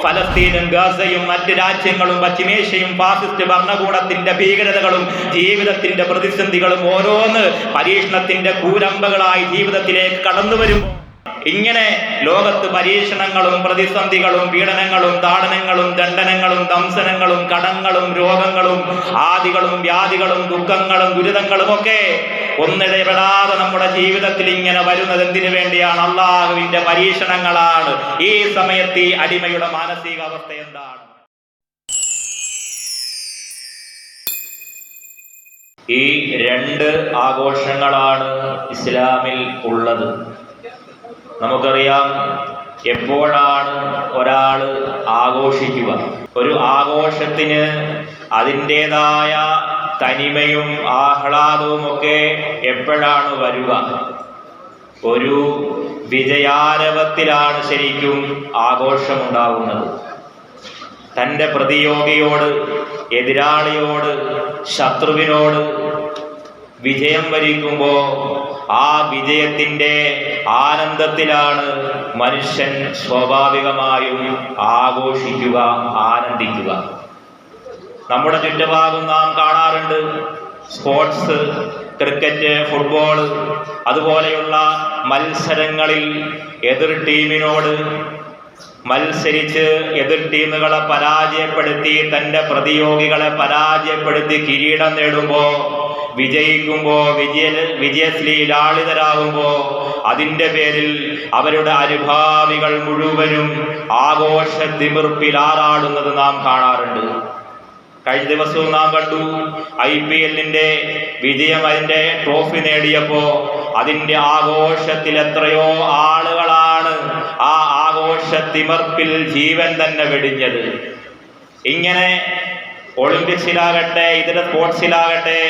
ഫലസ്തീനും ഗാസയും മറ്റ് രാജ്യങ്ങളും പശ്ചിമേഷ്യയും ഫാസിസ്റ്റ് ഭരണകൂടത്തിന്റെ ഭീകരതകളും ജീവിതത്തിന്റെ പ്രതിസന്ധികളും ഓരോന്ന് പരീക്ഷണത്തിന്റെ കൂരമ്പകളായി ജീവിതത്തിലേക്ക് കടന്നു വരുമ്പോൾ ഇങ്ങനെ ലോകത്ത് പരീക്ഷണങ്ങളും പ്രതിസന്ധികളും പീഡനങ്ങളും താടനങ്ങളും ദണ്ഡനങ്ങളും ദംസനങ്ങളും കടങ്ങളും രോഗങ്ങളും ആദികളും വ്യാധികളും ദുഃഖങ്ങളും ദുരിതങ്ങളും ഒക്കെ ഒന്നിടപെടാതെ നമ്മുടെ ജീവിതത്തിൽ ഇങ്ങനെ വരുന്നത് എന്തിനു വേണ്ടിയാണ്? അള്ളാഹുവിന്റെ പരീക്ഷണങ്ങളാണ്. ഈ സമയത്ത് ഈ അടിമയുടെ മാനസികാവസ്ഥ എന്താണ്? ഈ രണ്ട് ആഘോഷങ്ങളാണ് ഇസ്ലാമിൽ ഉള്ളത്. നമുക്കറിയാം, എപ്പോഴാണ് ഒരാൾ ആഘോഷിക്കുക? ഒരു ആഘോഷത്തിന് അതിൻ്റെതായ തനിമയും ആഹ്ലാദവും ഒക്കെ എപ്പോഴാണ് വരിക? ഒരു വിജയാരവത്തിലാണ് ശരിക്കും ആഘോഷമുണ്ടാകുന്നത്. തൻ്റെ പ്രതിയോഗിയോട്, എതിരാളിയോട്, ശത്രുവിനോട് വിജയം വരിക്കുമ്പോൾ ആ വിജയത്തിൻ്റെ ആനന്ദത്തിലാണ് മനുഷ്യൻ സ്വാഭാവികമായും ആഘോഷിക്കുക, ആനന്ദിക്കുക. നമ്മുടെ ചുറ്റുഭാഗം നാം കാണാറുണ്ട്. സ്പോർട്സ്, ക്രിക്കറ്റ്, ഫുട്ബോൾ അതുപോലെയുള്ള മത്സരങ്ങളിൽ എതിർ ടീമിനോട് മത്സരിച്ച് എതിർ ടീമുകളെ പരാജയപ്പെടുത്തി തൻ്റെ പ്രതിയോഗികളെ പരാജയപ്പെടുത്തി കിരീടം നേടുമ്പോൾ, വിജയിക്കുമ്പോൾ, വിജയശ്രീലാളിതരാകുമ്പോൾ അതിൻ്റെ പേരിൽ അവരുടെ അനുഭാവികൾ മുഴുവനും ആഘോഷ തിമിർപ്പിൽ ആറാടുന്നത് നാം കാണാറുണ്ട്. കഴിഞ്ഞ ദിവസവും നാം കണ്ടു IPL-ന്റെ വിജയം, അതിൻ്റെ ട്രോഫി നേടിയപ്പോൾ അതിൻ്റെ ആഘോഷത്തിൽ എത്രയോ ആളുകളാണ് ആ ആഘോഷ തിമിർപ്പിൽ ജീവൻ തന്നെ വെടിഞ്ഞത്. ഇങ്ങനെ ഒളിമ്പിക്സിലാകട്ടെ ഇതര സ്പോർട്സിലാകട്ടെ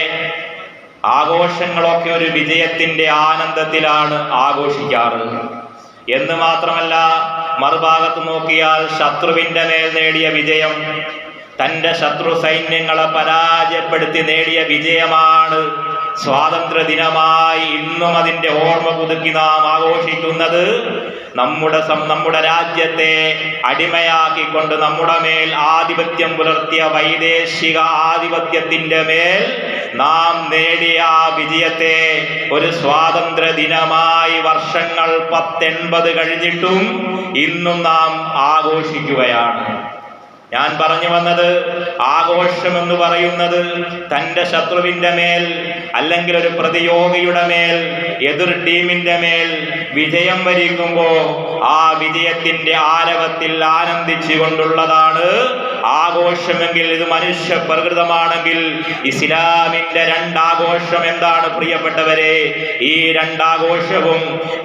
ആഘോഷങ്ങളൊക്കെ ഒരു വിജയത്തിൻ്റെ ആനന്ദത്തിലാണ് ആഘോഷിക്കാറ്. എന്ന് മാത്രമല്ല, മറുഭാഗത്ത് നോക്കിയാൽ ശത്രുവിൻ്റെ മേൽ നേടിയ വിജയം, തൻ്റെ ശത്രു സൈന്യങ്ങളെ പരാജയപ്പെടുത്തി നേടിയ വിജയമാണ് സ്വാതന്ത്ര്യ ദിനമായി ഇന്നും അതിൻ്റെ ഓർമ്മ പുതുക്കി നാം ആഘോഷിക്കുന്നത്. നമ്മുടെ രാജ്യത്തെ അടിമയാക്കിക്കൊണ്ട് നമ്മുടെ മേൽ ആധിപത്യം പുലർത്തിയ വൈദേശിക ആധിപത്യത്തിൻ്റെ മേൽ നാം നേടിയ ആ വിജയത്തെ ഒരു സ്വാതന്ത്ര്യ ദിനമായി വർഷങ്ങൾ 1080 കഴിഞ്ഞിട്ടും ഇന്നും നാം ആഘോഷിക്കുകയാണ്. ഞാൻ പറഞ്ഞു വന്നത്, ആഘോഷമെന്ന് പറയുന്നത് തൻ്റെ ശത്രുവിൻ്റെ മേൽ അല്ലെങ്കിൽ ഒരു പ്രതിയോഗിയുടെ മേൽ, എതിർ ടീമിൻ്റെ മേൽ വിജയം വരിക്കുമ്പോൾ ആ വിജയത്തിൻ്റെ ആരവത്തിൽ ആനന്ദിച്ചു കൊണ്ടുള്ളതാണ് ആഘോഷമെങ്കിൽ, ഇത് മനുഷ്യ പ്രകൃതമാണെങ്കിൽ ഇസ്ലാമിൻ്റെ രണ്ടാഘോഷം എന്താണ് പ്രിയപ്പെട്ടവരെ? ഈ രണ്ടാഘോഷവും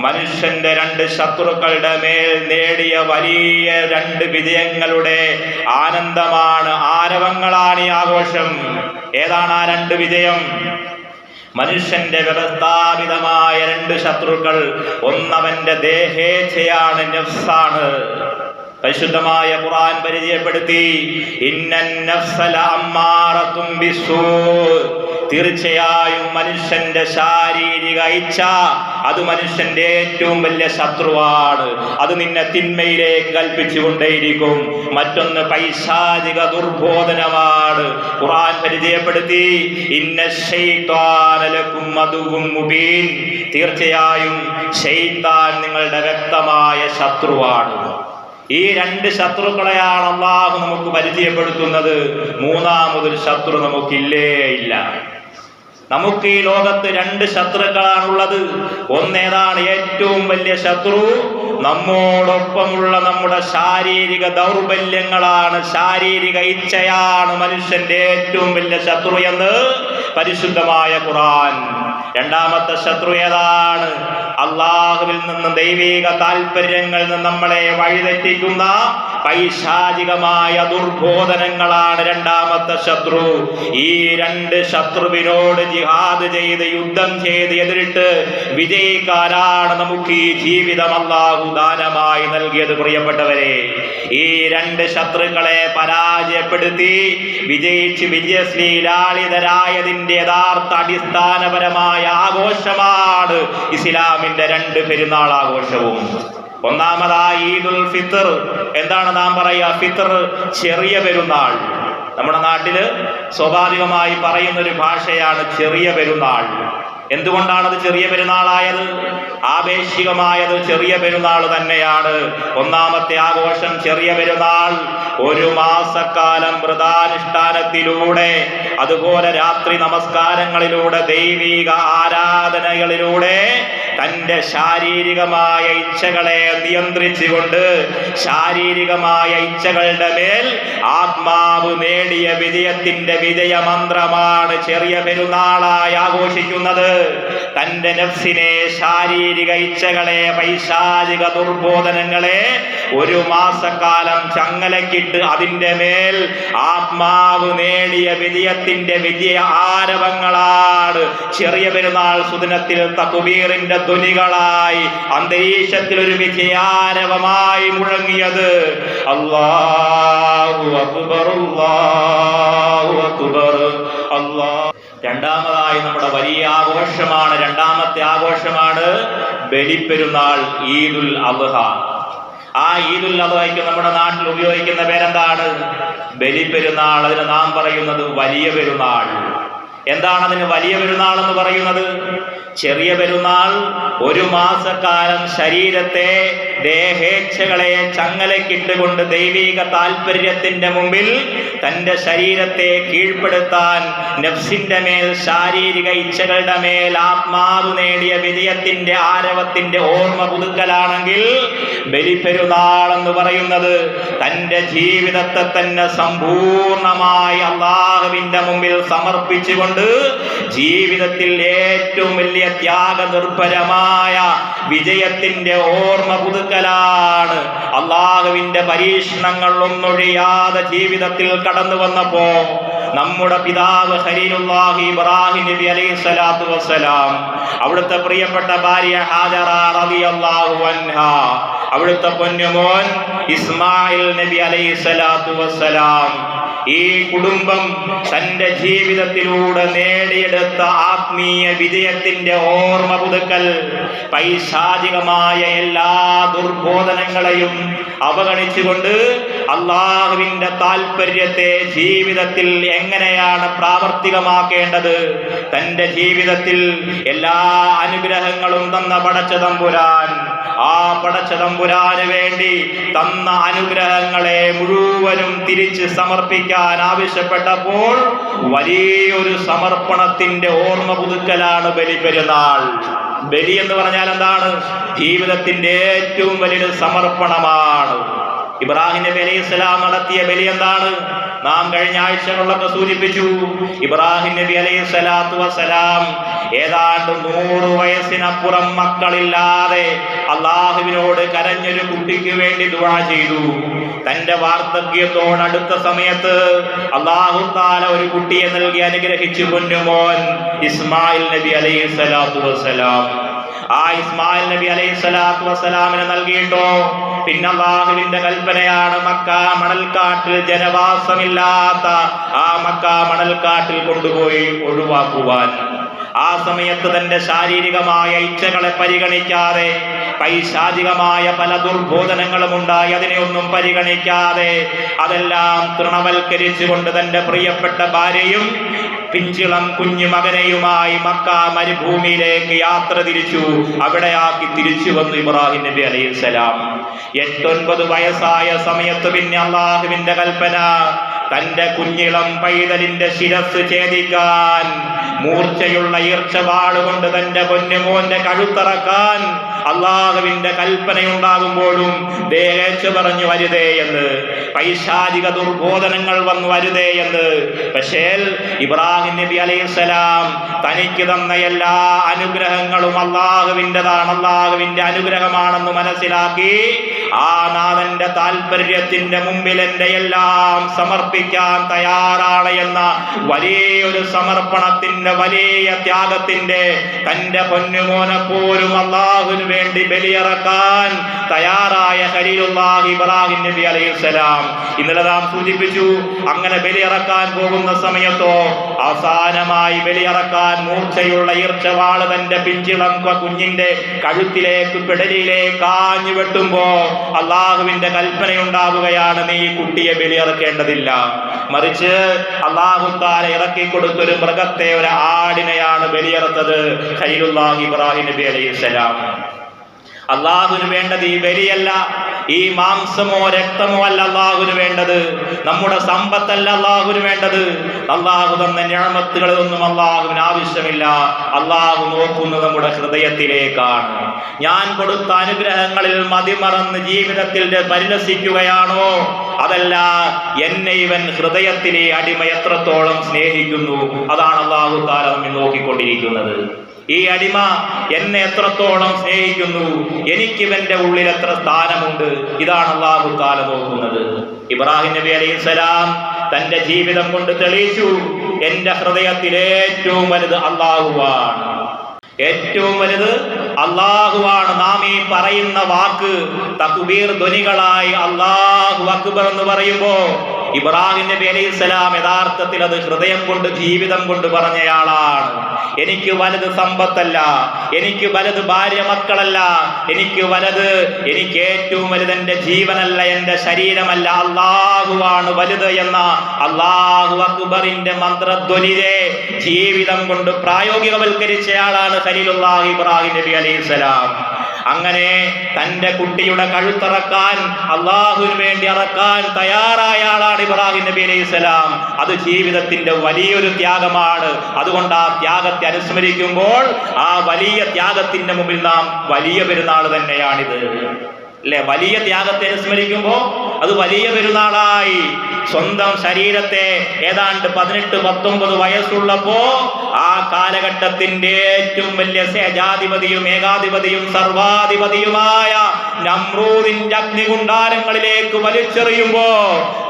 മനുഷ്യന്റെ രണ്ട് ശത്രുക്കളുടെ മേൽ നേടിയ വലിയ രണ്ട് വിജയങ്ങളുടെ ആനന്ദമാണ്, ആരവങ്ങളാണ് ഈ ആഘോഷം. ഏതാണ് ആ രണ്ട് വിജയം? മനുഷ്യന്റെ വ്യവസ്ഥാപിതമായ രണ്ട് ശത്രുക്കൾ. ഒന്നവന്റെ ദേഹേച്ഛയാണ്, നഫ്സാണ്. പരിശുദ്ധമായ ഖുർആൻ പരിചയപ്പെടുത്തി, ഇന്നൻ നഫ്സ ലഅമ്മാറത്തും ബിസ്സൂ, തീർച്ചയായും മനുഷ്യന്റെ ശാരീരിക ഇച്ഛ അത് മനുഷ്യന്റെ ഏറ്റവും വലിയ ശത്രുവാണ്. അത് നിന്നെ തിന്മയിലേക്ക് കൽപ്പിച്ചുകൊണ്ടേയിരിക്കും. മറ്റൊന്ന് പൈശാചിക ദുർബോധനമാണ്. ഖുർആൻ പരിചയപ്പെടുത്തി, ഇന്ന ശൈത്വാന ലക്കും അദുവ്വും മുബീൻ, തീർച്ചയായും ശൈത്താൻ നിങ്ങളുടെ വ്യക്തമായ ശത്രുവാണ്. ഈ രണ്ട് ശത്രുക്കളെയാണ് അല്ലാഹു നമുക്ക് പരിചയപ്പെടുത്തുന്നത്. മൂന്നാമതൊരു ശത്രു നമുക്കില്ലേ ഇല്ല. നമുക്ക് ഈ ലോകത്ത് രണ്ട് ശത്രുക്കളാണുള്ളത്. ഒന്നേതാണ് ഏറ്റവും വലിയ ശത്രു? നമ്മോടൊപ്പമുള്ള നമ്മുടെ ശാരീരിക ദൗർബല്യങ്ങളാണ്, ശാരീരിക ഇച്ഛയാണ് മനുഷ്യന്റെ ഏറ്റവും വലിയ ശത്രു എന്ന് പരിശുദ്ധമായ ഖുർആൻ. രണ്ടാമത്തെ ശത്രു ഏതാണ്? അള്ളാഹുവിൽ നിന്ന്, ദൈവിക താല്പര്യങ്ങളിൽ നിന്ന് നമ്മളെ വഴിതെറ്റിക്കുന്ന പൈശാചികമായ ദുർബോധനങ്ങളാണ് രണ്ടാമത്തെ ശത്രു. ഈ രണ്ട് ശത്രുവിനോട് ജിഹാദ് ചെയ്ത്, യുദ്ധം ചെയ്ത് എതിരിട്ട് വിജയിക്കാനാണ് നമുക്ക് ഈ ജീവിതം അള്ളാഹു ദാനമായി നൽകിയത്. പ്രിയപ്പെട്ടവരെ, ഈ രണ്ട് ശത്രുക്കളെ പരാജയപ്പെടുത്തി വിജയിച്ച് വിജയശ്രീലാളിതരായതിൻ്റെ യഥാർത്ഥ അടിസ്ഥാനപരമായ ആഘോഷമാണ് ഇസ്ലാമിന്റെ രണ്ട് പെരുന്നാൾ ആഘോഷവും. ഒന്നാമതായി ഈദുൽ ഫിത്ർ എന്താണ് നാം പറയുക? ഫിത്ർ, ചെറിയ പെരുന്നാൾ. നമ്മുടെ നാട്ടില് സ്വാഭാവികമായി പറയുന്നൊരു ഭാഷയാണ് ചെറിയ പെരുന്നാൾ. എന്തുകൊണ്ടാണത് ചെറിയ പെരുന്നാളായത്? ആപേക്ഷികമായത് ചെറിയ പെരുന്നാൾ തന്നെയാണ്. ഒന്നാമത്തെ ആഘോഷം ചെറിയ പെരുന്നാൾ. ഒരു മാസക്കാലം വ്രതാനുഷ്ഠാനത്തിലൂടെ, അതുപോലെ രാത്രി നമസ്കാരങ്ങളിലൂടെ, ദൈവിക ആരാധനകളിലൂടെ തൻ്റെ ശാരീരികമായ ഇച്ഛകളെ നിയന്ത്രിച്ചുകൊണ്ട് ശാരീരികമായ ഇച്ഛകളുടെ മേൽ ആത്മാവ് നേടിയ വിജയത്തിന്റെ വിജയമന്ത്രമാണ് ചെറിയ പെരുന്നാളായി ആഘോഷിക്കുന്നത്. തൻ്റെ നഫ്സിനെ, ശാരീരിക ഇച്ഛകളെ, പൈശാചിക ദുർബോധനങ്ങളെ ഒരു മാസക്കാലം ചങ്ങലക്കിട്ട് അതിൻ്റെ മേൽ ആത്മാവ് നേടിയ വിജയത്തിന്റെ വിജയ ആരവങ്ങളാണ് ചെറിയ പെരുന്നാൾ സുദിനത്തിൽ തക്ബീറിന്റെ ധ്വനികളായി അന്തരീക്ഷത്തിൽ ഒരു വിജയാരവമായി മുഴങ്ങിയത്. അല്ലാഹു അക്ബർ, അല്ലാഹു അക്ബർ, അല്ലാഹു. രണ്ടാമതായി നമ്മുടെ വലിയ ആഘോഷമാണ്, രണ്ടാമത്തെ ആഘോഷമാണ് ബലിപ്പെരുന്നാൾ, ഈദുൽ അദ്ഹ. ആ ഈദുൽ അദ്ഹയ്ക്ക് നമ്മുടെ നാട്ടിൽ ഉപയോഗിക്കുന്ന പേരെന്താണ്? ബലിപ്പെരുന്നാൾ. അതിന് നാം പറയുന്നത് വലിയ പെരുന്നാൾ. എന്താണ് അതിന് വലിയ പെരുന്നാൾ എന്ന് പറയുന്നത്? ചെറിയ പെരുന്നാൾ ഒരു മാസക്കാലം ശരീരത്തെ, ദേഹേച്ഛകളെ ചങ്ങലക്കിട്ടുകൊണ്ട് ദൈവിക താല്പര്യത്തിന്റെ മുമ്പിൽ തൻ്റെ ശരീരത്തെ കീഴ്പ്പെടുത്താൻ, നഫ്സിന്റെ മേൽ, ശാരീരിക ഇച്ഛകളുടെ മേൽ ആത്മാവ് നേടിയ വിജയത്തിന്റെ ആരവത്തിന്റെ ഓർമ്മ പുതുക്കലാണെങ്കിൽ, ബലിപ്പെരുന്നാൾ എന്ന് പറയുന്നത് തൻ്റെ ജീവിതത്തെ തന്നെ സമ്പൂർണമായി അല്ലാഹുവിന്റെ മുമ്പിൽ സമർപ്പിച്ചുകൊണ്ട് ജീവിതത്തിൽ ഏറ്റവും വലിയ ത്യാഗനിർഭരമായ വിജയത്തിന്റെ ഓർമ്മ പുതുക്കലാണ്. അല്ലാഹുവിന്റെ പരീക്ഷണങ്ങൾ ഒന്നൊഴിയാതെ ജീവിതത്തിൽ കടന്നു വന്നപ്പോ നമ്മുടെ പിതാവ് ഖലീലുല്ലാഹി ഇബ്രാഹിം നബി അലൈഹി സ്വലാത്തു വസ്സലാം, അവിടുത്തെ പ്രിയപ്പെട്ട ഭാര്യ ഹാജറ റളിയല്ലാഹു അൻഹാ, അവിടുത്തെ പൊന്നുമോൻ ഇസ്മായിൽ നബി അലൈഹി സ്വലാത്തു വസ്സലാം, ഈ കുടുംബം തൻ്റെ ജീവിതത്തിലൂടെ നേടിയെടുത്ത ആത്മീയ വിജയത്തിന്റെ ഓർമ്മ പുതുക്കൽ, പൈശാചികമായ എല്ലാ ദുർബോധനങ്ങളെയും അവഗണിച്ചുകൊണ്ട് അല്ലാഹുവിന്റെ താല്പര്യത്തെ ജീവിതത്തിൽ എങ്ങനെയാണ് പ്രാവർത്തികമാക്കേണ്ടത്, തൻ്റെ ജീവിതത്തിൽ എല്ലാ അനുഗ്രഹങ്ങളും തന്ന പടച്ച തമ്പുരാൻ, ആ പടച്ച തമ്പുരാന് വേണ്ടി തന്ന അനുഗ്രഹങ്ങളെ മുഴുവനും തിരിച്ച് സമർപ്പിക്കാൻ ആവശ്യപ്പെട്ടപ്പോൾ വലിയൊരു സമർപ്പണത്തിന്റെ ഓർമ്മ പുതുക്കലാണ് ബലിപ്പെരുന്നാൾ. ബലി എന്ന് പറഞ്ഞാൽ എന്താണ്? ജീവിതത്തിന്റെ ഏറ്റവും വലിയൊരു സമർപ്പണമാണ്. ഇബ്രാഹിം നബി അലൈഹി സ്വലാം നടത്തിയ ബലി എന്താണ്? നാം കഴിഞ്ഞ ആഴ്ചകളിലൊക്കെ സൂചിപ്പിച്ചു. ഇബ്രാഹിം നബി അലൈഹി സ്വലാത്തു വസ്സലാം ഏതാണ്ട് 100 വയസ്സിനപ്പുറം മക്കളില്ലാതെ അള്ളാഹുവിനോട് കരഞ്ഞൊരു കുട്ടിക്ക് വേണ്ടി ദുആ ചെയ്തു. തന്റെ വാർദ്ധക്യത്തോടടുത്ത സമയത്ത് അല്ലാഹു തആല ഒരു കുട്ടിയെ നൽകി അനുഗ്രഹിച്ചു, പൊന്നുമോൻ ഇസ്മായിൽ നബി അലൈഹി സ്വലാത്തു വസ്സലാം. ആ ഇസ്മായിൽ നബി അലൈഹി സ്വലാത്തു വസ്സലാമിനെ നൽകിയിട്ടോ പിന്നെ അല്ലാഹുവിന്റെ കൽപ്പനയാണ് മക്ക മണൽക്കാട്ടിൽ ജനവാസമില്ലാത്ത ആ മക്ക മണൽക്കാട്ടിൽ കൊണ്ടുപോയി ഒഴിവാക്കുവാൻ. ആ സമയത്ത് തന്റെ ശാരീരികമായ ഇച്ഛകളെ പരിഗണിക്കാതെ, പൈശാചികമായ പല ദുർബോധനങ്ങളും ഉണ്ടായി, അതിനെയൊന്നും പരിഗണിക്കാതെ അതെല്ലാം തൃണവൽക്കരിച്ചുകൊണ്ട് തന്റെ പ്രിയപ്പെട്ട ഭാര്യയും പിഞ്ചിളം കുഞ്ഞു മകനെയുമായി മക്ക മരുഭൂമിയിലേക്ക് യാത്ര തിരിച്ചു. അവിടെയാക്കി തിരിച്ചു വന്നു ഇബ്രാഹിം നബി അലൈഹിസ്സലാം. 8-9 വയസ്സായ സമയത്ത് പിന്നെ അള്ളാഹുവിന്റെ കൽപ്പന, തന്റെ കുഞ്ഞിളം പൈതലിന്റെ ശിരസ് ഛേദിക്കാൻ, മൂർച്ചയുള്ള ഈർച്ചവാളുകൊണ്ട് തന്റെ പൊന്നുമോന്റെ കഴുത്തറക്കാൻ അള്ളാഹുവിന്റെ കൽപ്പനയുണ്ടാകുമ്പോഴും ദേഹേച്ഛ പറഞ്ഞു വരുതേ എന്ന്, പൈശാചിക ദുർബോധനങ്ങൾ വന്നു വരുതേ എന്ന്. പക്ഷേ ഇബ്രാഹിം നബി അലൈഹിസ്സലാം തനിക്ക് തന്ന എല്ലാ അനുഗ്രഹങ്ങളും അള്ളാഹുവിൻ്റെതാണ്, അള്ളാഹുവിന്റെ അനുഗ്രഹമാണെന്ന് മനസ്സിലാക്കി ആ നാഥന്റെ താല്പര്യത്തിന്റെ മുമ്പിൽ എന്റെ എല്ലാം സമർപ്പിക്കാൻ തയ്യാറാണ് എന്ന വലിയൊരു സമർപ്പണത്തിന്റെ, വലിയ ത്യാഗത്തിന്റെ, തന്റെ പൊന്നുമോനെ പോലും അള്ളാഹുവിന് വേണ്ടി ബലിയിറക്കാൻ തയ്യാറായ ഖലീലുല്ലാഹി ഇബ്രാഹിം നബി അലൈഹിസ്സലാം. ഇന്നലെ നാം സൂചിപ്പിച്ചു, അങ്ങനെ ബലിയിറക്കാൻ പോകുന്ന സമയത്തോ അവസാനമായി ബലിയിറക്കാൻ മൂർച്ചയുള്ള ഈർച്ചവാള് തന്റെ പിഞ്ചിളം കുഞ്ഞിന്റെ കഴുത്തിലേക്ക്, പിടലിലേക്ക് ആഞ്ഞു വെട്ടുമ്പോ അള്ളാഹുവിന്റെ കൽപ്പനയുണ്ടാവുകയാണ്, നീ ഈ കുട്ടിയെ ബലിയറക്കേണ്ടതില്ല. മറിച്ച് അള്ളാഹു തആല ഇറക്കി കൊടുത്തൊരു മൃഗത്തെ, ഒരു ആടിനെയാണ് ബലിയറത്തത് ഖലീലുല്ലാഹി ഇബ്രാഹിം നബി അലൈഹിസ്സലാം. അള്ളാഹുവിന് വേണ്ടത് ഈ ബലിയല്ല, ഈ മാംസമോ രക്തമോ അല്ല അള്ളാഹുവിന് വേണ്ടത്, നമ്മുടെ സമ്പത്തല്ല അള്ളാഹുവിന് വേണ്ടത്. അള്ളാഹു തന്ന നിഅമത്തുകളൊന്നും അള്ളാഹുവിന് ആവശ്യമില്ല. അള്ളാഹു നോക്കുന്നത് നമ്മുടെ ഹൃദയത്തിലേക്കാണ്. ഞാൻ കൊടുത്ത അനുഗ്രഹങ്ങളിൽ മതിമറന്ന് ജീവിതത്തിൽ പരിലസിക്കുകയാണോ, അതല്ല എന്നെ ഇവൻ ഹൃദയത്തിലെ അടിമ എത്രത്തോളം സ്നേഹിക്കുന്നു, അതാണ് അള്ളാഹു തആല നമ്മെ നോക്കിക്കൊണ്ടിരിക്കുന്നത്. ഈ അടിമ എന്നെ എത്രത്തോളം സ്നേഹിക്കുന്നു, എനിക്കിവന്റെ ഉള്ളിൽ എത്ര സ്ഥാനമുണ്ട്, ഇതാണ് അല്ലാഹു തആല നോക്കുന്നത്. ഇബ്രാഹിം നബി അലൈഹിസ്സലാം തന്റെ ജീവിതം കൊണ്ട് തെളിയിച്ചു, എന്റെ ഹൃദയത്തിൽ ഏറ്റവും വലുത് അല്ലാഹുവാണ്, ഏറ്റവും വലുത് അല്ലാഹുവാണ്. നാം ഈ പറയുന്ന വാക്ക് തക്ബീർ ധ്വനികളായി അല്ലാഹു അക്ബർ എന്ന് പറയുമ്പോ ഇബ്രാഹിം നബി അലൈഹിസ്സലാം യഥാർത്ഥത്തിൽ അത് ഹൃദയം കൊണ്ട്, ജീവിതം കൊണ്ട് പറഞ്ഞയാളാണ്. എനിക്ക് വലുത് സമ്പത്തല്ല, എനിക്ക് വലുത് ഭാര്യ മക്കളല്ല, എനിക്ക് ഏറ്റവും വലുത് എന്റെ ജീവനല്ല, എന്റെ ശരീരമല്ല, അല്ലാഹുവാണ് വലുത് എന്ന അല്ലാഹു അക്ബറിന്റെ മന്ത്രധ്വനിയെ ജീവിതം കൊണ്ട് പ്രായോഗികവൽക്കരിച്ചയാളാണ് ഖലീലുല്ലാഹി ഇബ്രാഹിം നബി അലൈഹിസ്സലാം. അങ്ങനെ തന്റെ കുട്ടിയുടെ കഴുത്തറക്കാൻ, അള്ളാഹുവിന് വേണ്ടി അറക്കാൻ തയ്യാറായ ആളാണ് ഇബ്രാഹിം നബി അലൈഹിസ്സലാം. അത് ജീവിതത്തിന്റെ വലിയൊരു ത്യാഗമാണ്. അതുകൊണ്ട് ആ ത്യാഗത്തെ അനുസ്മരിക്കുമ്പോൾ, ആ വലിയ ത്യാഗത്തിന്റെ മുമ്പിൽ നാം വലിയ പെരുന്നാൾ തന്നെയാണിത്, അല്ലെ? വലിയ ത്യാഗത്തെ അനുസ്മരിക്കുമ്പോൾ അത് വലിയ പെരുന്നാളായി. സ്വന്തം ശരീരത്തെ ഏതാണ്ട് 18-19 വയസ്സുള്ളപ്പോ ആ കാലഘട്ടത്തിന്റെ ഏറ്റവും വലിയ സേജാധിപതിയും ഏകാധിപതിയും സർവാധിപതിയുമായ നമ്രൂദിന്റെ അഗ്നികുണ്ഡാരങ്ങളിലേക്ക് വലിച്ചെറിയുമ്പോ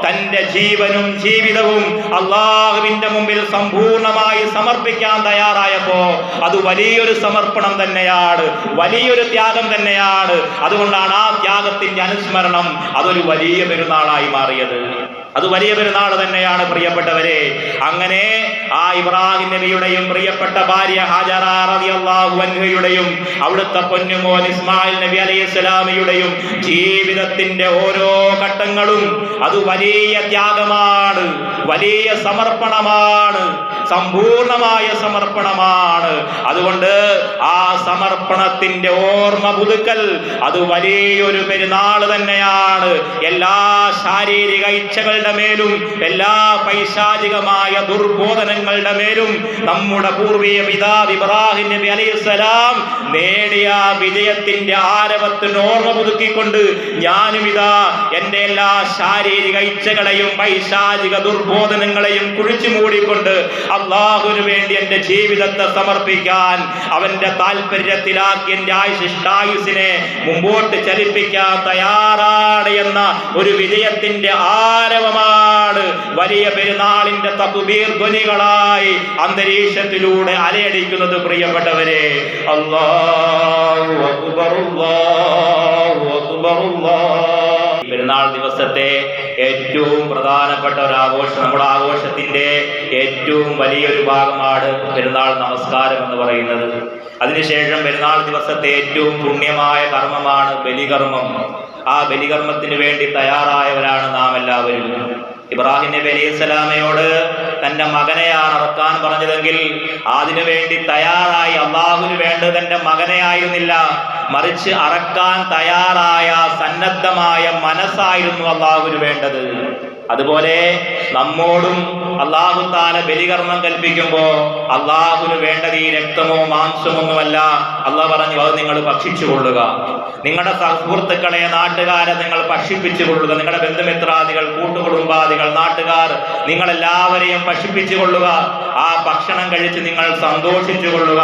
തന്റെ ജീവനും ജീവിതവും അള്ളാഹുവിന്റെ മുമ്പിൽ സമ്പൂർണമായി സമർപ്പിക്കാൻ തയ്യാറായപ്പോ അത് വലിയൊരു സമർപ്പണം തന്നെയാണ്, വലിയൊരു ത്യാഗം തന്നെയാണ്. അതുകൊണ്ടാണ് ആ ത്യാഗത്തിന്റെ അനുസ്മരണം അതൊരു വലിയ പെരുന്നാളായി മാറിയത്. അത് വലിയ പെരുന്നാൾ തന്നെയാണ് പ്രിയപ്പെട്ടവരെ. അങ്ങനെ ആ ഇബ്രാഹിം നബിയുടെയും പ്രിയപ്പെട്ട ഭാര്യ ഹാജറ റളിയല്ലാഹു അൻഹയുടെയും അവിടുത്തെ പൊന്നുമോൻ ഇസ്മായിൽ നബി അലൈഹിസ്സലാമയുടെയും ജീവിതത്തിന്റെ ഓരോ ഘട്ടങ്ങളും അത് വലിയ ത്യാഗമാണ്, വലിയ സമർപ്പണമാണ്, സമ്പൂർണമായ സമർപ്പണമാണ്. അതുകൊണ്ട് ആ സമർപ്പണത്തിന്റെ ഓർമ്മ പുതുക്കൽ അത് വലിയൊരു പെരുന്നാൾ തന്നെയാണ്. എല്ലാ ശാരീരിക ഇച്ഛകളുടെ മേലും, എല്ലാ പൈശാചികമായ ദുർബോധനങ്ങളുടെ മേലും നമ്മുടെ പൂർവീയ പിതാവ് ഇബ്രാഹിം നബി അലൈഹിസ്സലാം നേടിയ വിജയത്തിന്റെ ആരവത്തിന് ഓർമ്മ പുതുക്കിക്കൊണ്ട് ഞാനും ഇതാ എന്റെ എല്ലാ ശാരീരിക ഇച്ഛകളെയും പൈശാചിക ദുർബോധനങ്ങളെയും കുഴിച്ചു മൂടിക്കൊണ്ട് അള്ളാഹുവിന് വേണ്ടി എന്റെ ജീവിതത്തെ സമർപ്പിക്കാൻ, അവന്റെ താല്പര്യത്തിലാക്കി എന്റെ ആയുസിനെ മുമ്പോട്ട് ചലിപ്പിക്കാൻ തയ്യാറാണ് എന്ന ഒരു വിജയത്തിന്റെ ആരവമാണ് വലിയ പെരുന്നാളിന്റെ തക്ബീർ ധ്വനികളായി അന്തരീക്ഷത്തിലൂടെ അലയടിക്കുന്നത്. പ്രിയപ്പെട്ടവരെ, അല്ലാഹു അക്ബർ, അല്ലാഹു അക്ബർ, അല്ലാഹു. പെരുന്നാൾ ദിവസത്തെ ഏറ്റവും പ്രധാനപ്പെട്ട ഒരു ആഘോഷം, നമ്മുടെ ആഘോഷത്തിന്റെ ഏറ്റവും വലിയൊരു ഭാഗമാണ് പെരുന്നാൾ നമസ്കാരം എന്ന് പറയുന്നത്. അതിനുശേഷം പെരുന്നാൾ ദിവസത്തെ ഏറ്റവും പുണ്യമായ കർമ്മമാണ് ബലികർമ്മം. ആ ബലികർമ്മത്തിന് വേണ്ടി തയ്യാറായവരാണ് നാം എല്ലാവരും. ഇബ്രാഹിം നബി അലൈഹിസ്സലാമയോട് തന്റെ മകനെയാണ് അറക്കാൻ പറഞ്ഞതെങ്കിൽ അതിനു വേണ്ടി തയ്യാറായി, അള്ളാഹുവിന് വേണ്ടത് തന്റെ മകനെ ആയിരുന്നില്ല, മറിച്ച് അറക്കാൻ തയ്യാറായ സന്നദ്ധമായ മനസ്സായിരുന്നു അള്ളാഹുവിന് വേണ്ടത്. അതുപോലെ നമ്മോടും അല്ലാഹു തആല ബലികർമ്മം കൽപ്പിക്കുമ്പോ അള്ളാഹുവിന് വേണ്ടത് ഈ രക്തമോ മാംസമൊന്നുമല്ല. അള്ളാഹ് പറഞ്ഞു, അത് നിങ്ങൾ ഭക്ഷിച്ചു കൊള്ളുക, നിങ്ങളുടെ സുഹൃത്തുക്കളെ, നാട്ടുകാരെ നിങ്ങൾ ഭക്ഷിപ്പിച്ചു കൊള്ളുക, നിങ്ങളുടെ ബന്ധുമിത്രാദികൾ, കൂട്ടുകുടുംബാദികൾ, നാട്ടുകാർ, നിങ്ങളെല്ലാവരെയും ഭക്ഷിപ്പിച്ചു കൊള്ളുക. ആ ഭക്ഷണം കഴിച്ച് നിങ്ങൾ സന്തോഷിച്ചു കൊള്ളുക.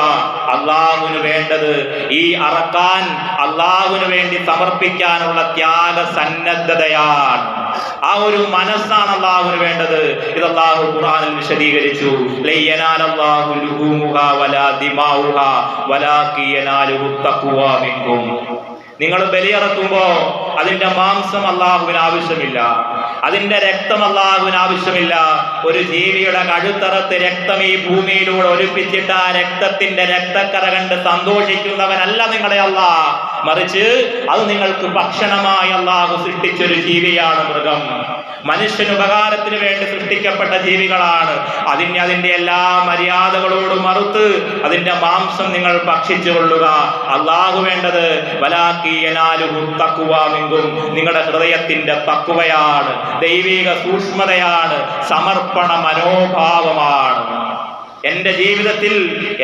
അള്ളാഹുവിന് വേണ്ടത് ഈ അറക്കാൻ, അള്ളാഹുവിന് വേണ്ടി സമർപ്പിക്കാനുള്ള ത്യാഗ സന്നദ്ധതയാണ്. ആ ഒരു മനസ്സാണ് അള്ളാഹുവിന് വേണ്ടത്. ഇത് അള്ളാഹു ഖുർആനിൽ വിശദീകരിച്ചു. നിങ്ങൾ ബലിയറക്കുമ്പോ അതിന്റെ മാംസം അള്ളാഹുവിന് ആവശ്യമില്ല, അതിന്റെ രക്തം അല്ലാഹുവിന് ആവശ്യമില്ല. ഒരു ജീവിയുടെ കഴുത്തറത്ത് രക്തം ഈ ഭൂമിയിലൂടെ ഒലിപ്പിച്ചിട്ട് ആ രക്തത്തിന്റെ രക്തക്കറ കണ്ട് സന്തോഷിക്കുന്നവനല്ല നിങ്ങളെ അല്ലാഹ്. മറിച്ച് അത് നിങ്ങൾക്ക് ഭക്ഷണമായി അല്ലാഹു സൃഷ്ടിച്ചൊരു ജീവിയാണ് മൃഗം. മനുഷ്യനുപകാരത്തിന് വേണ്ടി സൃഷ്ടിക്കപ്പെട്ട ജീവികളാണ്. അതിന്റെ എല്ലാ മര്യാദകളോടും മറുത്ത് അതിന്റെ മാംസം നിങ്ങൾ ഭക്ഷിച്ചു കൊള്ളുക. അല്ലാഹു വേണ്ടത് നിങ്ങളുടെ ഹൃദയത്തിന്റെ തഖ്വയാണ്, ദൈവിക സൂക്ഷ്മതയാണ്, സമർപ്പണ മനോഭാവമാണ്. എന്റെ ജീവിതത്തിൽ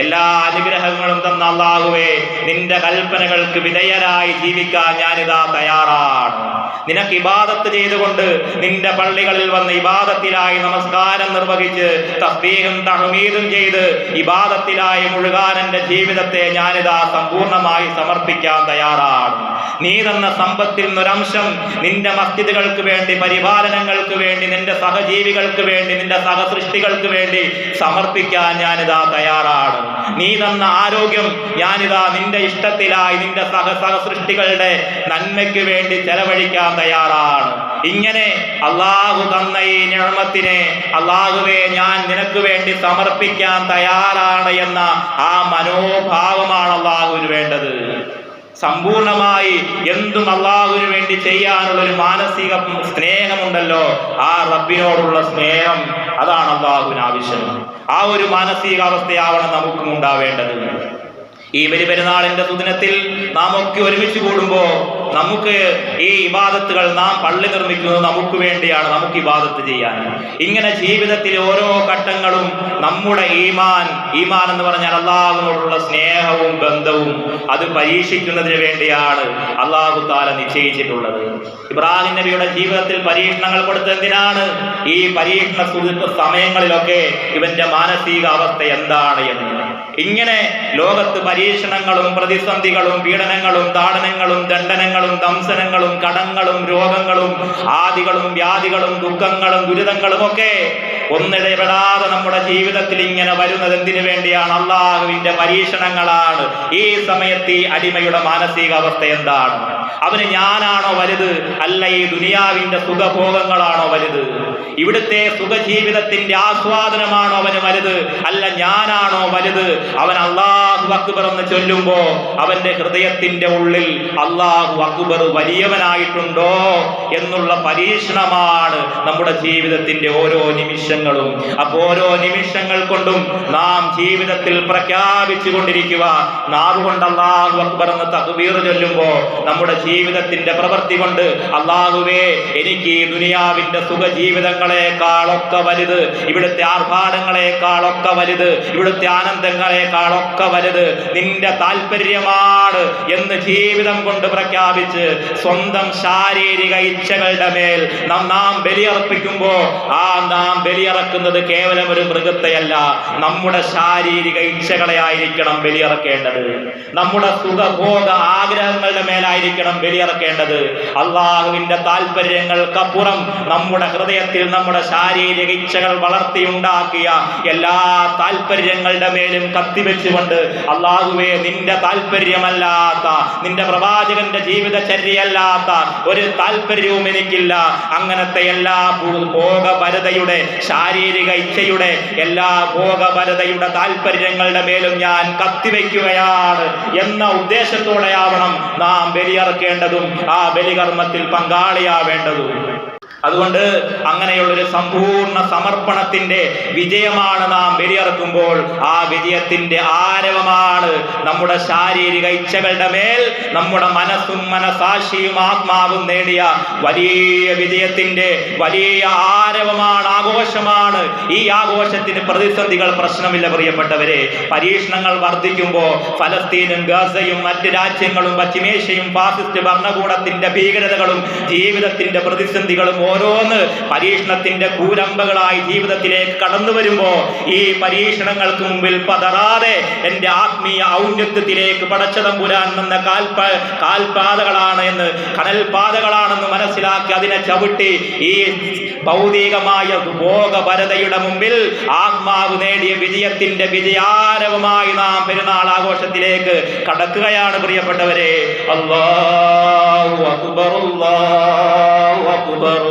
എല്ലാ അനുഗ്രഹങ്ങളും തന്ന അല്ലാഹുവേ, നിന്റെ കൽപ്പനകൾക്ക് വിധേയരായി ജീവിക്കാൻ ഞാനിതാ തയ്യാറാണ്. നിനക്ക് ഇബാദത്ത് ചെയ്തുകൊണ്ട് നിന്റെ പള്ളികളിൽ വന്ന് ഇബാദത്തിലായി നമസ്കാരം നിർവഹിച്ച് തസ്ബീഹും തഹ്മീദും ചെയ്ത് ഇബാദത്തിലായി മുഴുകാൻ എന്റെ ജീവിതത്തെ ഞാനിതാ സമ്പൂർണ്ണമായി സമർപ്പിക്കാൻ തയ്യാറാണ്. നീ തന്ന സമ്പത്തിൽ നിന്നൊരംശം നിന്റെ മസ്ജിദുകൾക്ക് വേണ്ടി, പരിപാലനങ്ങൾക്ക് വേണ്ടി, നിന്റെ സഹജീവികൾക്ക് വേണ്ടി, നിന്റെ സഹസൃഷ്ടികൾക്ക് വേണ്ടി സമർപ്പിക്കാൻ ഞാനിതാ തയ്യാറാണ്. നീ തന്ന ആരോഗ്യം ഞാനിതാ നിന്റെ ഇഷ്ടത്തിലായി നിന്റെ സഹസൃഷ്ടികളുടെ നന്മയ്ക്ക് വേണ്ടി ചെലവഴിക്കാൻ തയ്യാറാണ്. ഇങ്ങനെ അല്ലാഹു തന്ന ഈ നിഅമത്തിനെ അല്ലാഹുവേ ഞാൻ നിനക്ക് വേണ്ടി സമർപ്പിക്കാൻ തയ്യാറാണ് എന്ന ആ മനോഭാവമാണ് അല്ലാഹുവിന് വേണ്ടത്. സമ്പൂർണമായി എന്തും അല്ലാഹുവിന് വേണ്ടി ചെയ്യാനുള്ള ഒരു മാനസിക സ്നേഹമുണ്ടല്ലോ, ആ റബ്ബിനോടുള്ള സ്നേഹം, അതാണ് അല്ലാഹുവിന് ആവശ്യം. ആ ഒരു മാനസികാവസ്ഥയാവണം നമുക്കും ഉണ്ടാവേണ്ടത്. ഈ ബലിപെരുന്നാളിന്റെ സുദിനത്തിൽ നാം ഒക്കെ ഒരുമിച്ച് കൂടുമ്പോൾ നമുക്ക് ഈ ഇബാദത്തുകൾ, നാം പള്ളി നിർമ്മിക്കുന്നത് നമുക്ക് വേണ്ടിയാണ്, നമുക്ക് ഇബാദത്ത് ചെയ്യാൻ. ഇങ്ങനെ ജീവിതത്തിൽ ഓരോ ഘട്ടങ്ങളും നമ്മുടെ ഈമാൻ എന്ന് പറഞ്ഞാൽ അല്ലാഹുവിനോടുള്ള സ്നേഹവും ബന്ധവും അത് പരീക്ഷിക്കുന്നതിന് വേണ്ടിയാണ് അല്ലാഹു തആല നിശ്ചയിച്ചിട്ടുള്ളത്. ഇബ്രാഹിം നബിയുടെ ജീവിതത്തിൽ പരീക്ഷണങ്ങൾ കൊടുത്തെന്തിനാണ്? ഈ പരീക്ഷണ സമയങ്ങളിലൊക്കെ ഇവന്റെ മാനസിക അവസ്ഥ എന്താണ് എന്ന്. ഇങ്ങനെ ലോകത്ത് പരീക്ഷണങ്ങളും പ്രതിസന്ധികളും പീഡനങ്ങളും താടനങ്ങളും ദണ്ഡനങ്ങളും ദംസനങ്ങളും കടങ്ങളും രോഗങ്ങളും ആദികളും വ്യാധികളും ദുഃഖങ്ങളും ദുരിതങ്ങളും ഒക്കെ ഒന്നിടപെടാതെ നമ്മുടെ ജീവിതത്തിൽ ഇങ്ങനെ വരുന്നത് എന്തിനു വേണ്ടിയാണ്? അല്ലാഹുവിന്റെ പരീക്ഷണങ്ങളാണ്. ഈ സമയത്ത് ഈ അടിമയുടെ മാനസികാവസ്ഥ എന്താണ്? അവന് ഞാനാണോ വലുത്, അല്ല ഈ ദുനിയാവിന്റെ സുഖഭോഗങ്ങളാണോ വലുത്? ഇവിടുത്തെ സുഖജീവിതത്തിന്റെ ആസ്വാദനമാണോ അവന് വലുത്, അല്ല ഞാനാണോ വലുത്? അവൻ അല്ലാഹു അക്ബർ എന്ന് ചൊല്ലുമ്പോ അവന്റെ ഹൃദയത്തിന്റെ ഉള്ളിൽ അല്ലാഹു അക്ബർ വലിയവനായിട്ടുണ്ടോ എന്നുള്ള പരീക്ഷണമാണ് നമ്മുടെ ജീവിതത്തിന്റെ ഓരോ നിമിഷങ്ങളും. അപ്പൊ ഓരോ നിമിഷങ്ങൾ കൊണ്ടും നാം ജീവിതത്തിൽ പ്രഖ്യാപിച്ചു കൊണ്ടിരിക്കുക, നാവ് കൊണ്ട് അല്ലാഹു അക്ബർ എന്ന് തക്ബീർ ചൊല്ലുമ്പോ നമ്മുടെ ജീവിതത്തിന്റെ പ്രവൃത്തി കൊണ്ട് അല്ലാഹുവേ എനിക്ക് ഈ ദുനിയാവിന്റെ സുഖജീവിതങ്ങളെക്കാളൊക്കെ വലുത്, ഇവിടുത്തെ ആർഭാടങ്ങളെക്കാളൊക്കെ വലുത്, ഇവിടുത്തെ ആനന്ദങ്ങളെക്കാളൊക്കെ വലുത് നിന്റെ താല്പര്യമാണ് എന്ന് ജീവിതം കൊണ്ട് പ്രഖ്യാപിച്ച് സ്വന്തം ശാരീരിക ഇച്ഛകളുടെ മേൽ നാം ബലിയർപ്പിക്കുമ്പോ ആ നാം ബലിയറക്കുന്നത് കേവലം ഒരു മൃഗത്തെയല്ല, നമ്മുടെ ശാരീരിക ഇച്ഛകളെ ആയിരിക്കണം ബലിയറക്കേണ്ടത്. നമ്മുടെ സുഖഭോഗ ആഗ്രഹങ്ങളുടെ മേലായിരിക്കണം ബലിയറക്കേണ്ടത്. അല്ലാഹുവിന്റെ താല്പര്യങ്ങൾക്കപ്പുറം നമ്മുടെ ഹൃദയത്തിൽ നമ്മുടെ ശാരീരിക ഇച്ഛകൾ വളർത്തിയുണ്ടാക്കിയ എല്ലാ താല്പര്യങ്ങളുടെ മേലും കത്തിവെച്ചുകൊണ്ട് അല്ലാഹുവേ നിന്റെ താല്പര്യമല്ലാത്ത, നിന്റെ പ്രവാചകന്റെ ജീവിതചര്യയല്ലാത്ത ഒരു താല്പര്യവും എനിക്കില്ല. അങ്ങനത്തെ എല്ലാ ഭോഗപരതയുടെ, ശാരീരിക ഇച്ഛയുടെ എല്ലാ ഭോഗപരതയുടെ താല്പര്യങ്ങളുടെ മേലും ഞാൻ കത്തിവെക്കുകയാണ് എന്ന ഉദ്ദേശത്തോടെയാവണം നാം ബലിയറക്കേണ്ടതും ആ ബലികർമ്മത്തിൽ പങ്കാളിയാവേണ്ടതും. അതുകൊണ്ട് അങ്ങനെയുള്ളൊരു സമ്പൂർണ്ണ സമർപ്പണത്തിന്റെ വിജയമാണ് നാം ബലിയറക്കുമ്പോൾ. ആ വിജയത്തിന്റെ ആരവമാണ് നമ്മുടെ ശാരീരിക ഇച്ഛകളുടെ മേൽ നമ്മുടെ മനസ്സും മനസാക്ഷിയും ആത്മാവും നേടിയ വലിയ വിജയത്തിന്റെ വലിയ ആരവമാണ്, ആഘോഷമാണ്. ഈ ആഘോഷത്തിന് പ്രതിസന്ധികൾ പ്രശ്നമില്ല പ്രിയപ്പെട്ടവരെ. പരീക്ഷണങ്ങൾ വർദ്ധിക്കുമ്പോൾ ഫലസ്തീനും ഗാസയും മറ്റ് രാജ്യങ്ങളും പശ്ചിമേഷ്യയും ഫാസിസ്റ്റ് ഭരണകൂടത്തിന്റെ ഭീകരതകളും ജീവിതത്തിന്റെ പ്രതിസന്ധികളും ഓരോന്ന് പരീക്ഷണത്തിന്റെ കൂരമ്പകളായി ജീവിതത്തിലേക്ക് കടന്നു വരുമ്പോ ഈ പരീക്ഷണങ്ങൾക്ക് മുമ്പിൽ പതറാതെ എന്റെ ആത്മീയ ഔന്നത്യത്തിലേക്ക് പടച്ചതമ്പുരാൻ എന്ന കാൽപാതകളാണ് എന്ന്, കടൽപാതകളാണെന്ന് മനസ്സിലാക്കി അതിനെ ചവിട്ടി ഈ ഭൗതികമായ ഭോഗപരതയുടെ മുമ്പിൽ ആത്മാവ് നേടിയ വിജയത്തിന്റെ വിജയാരവമായി നാം പെരുന്നാൾ ആഘോഷത്തിലേക്ക് കടക്കുകയാണ് പ്രിയപ്പെട്ടവരെ. അല്ലാഹു അക്ബർ, അല്ലാഹു അക്ബർ.